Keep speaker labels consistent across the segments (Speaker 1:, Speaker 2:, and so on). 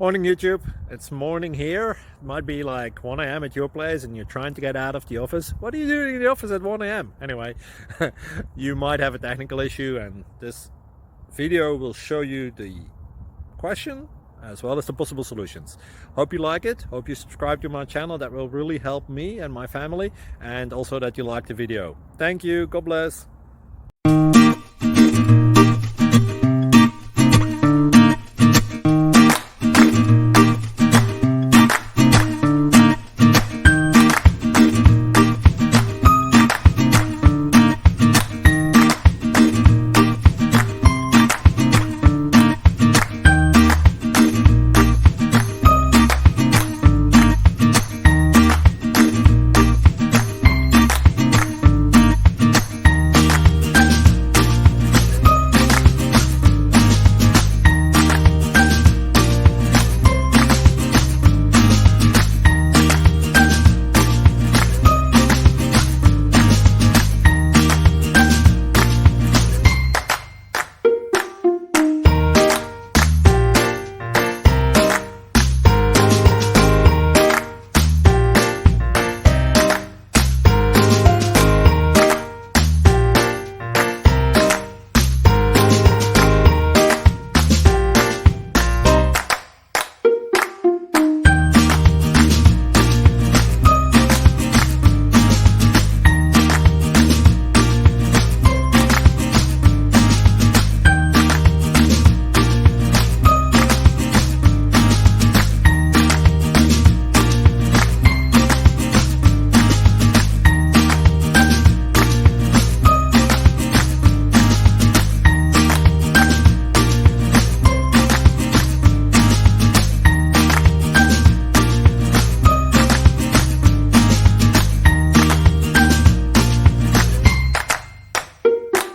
Speaker 1: Morning YouTube, it's morning here. It might be like 1 a.m. at your place and you're trying to get out of the office. What are you doing in the office at 1 a.m.? Anyway, you might have a technical issue and this video will show you the question as well as the possible solutions. Hope you like it, hope you subscribe to my channel. That will really help me and my family, and also that you like the video. Thank you, God bless.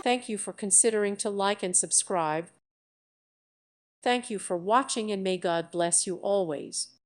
Speaker 2: Thank you for considering to like and subscribe. Thank you for watching, and may God bless you always.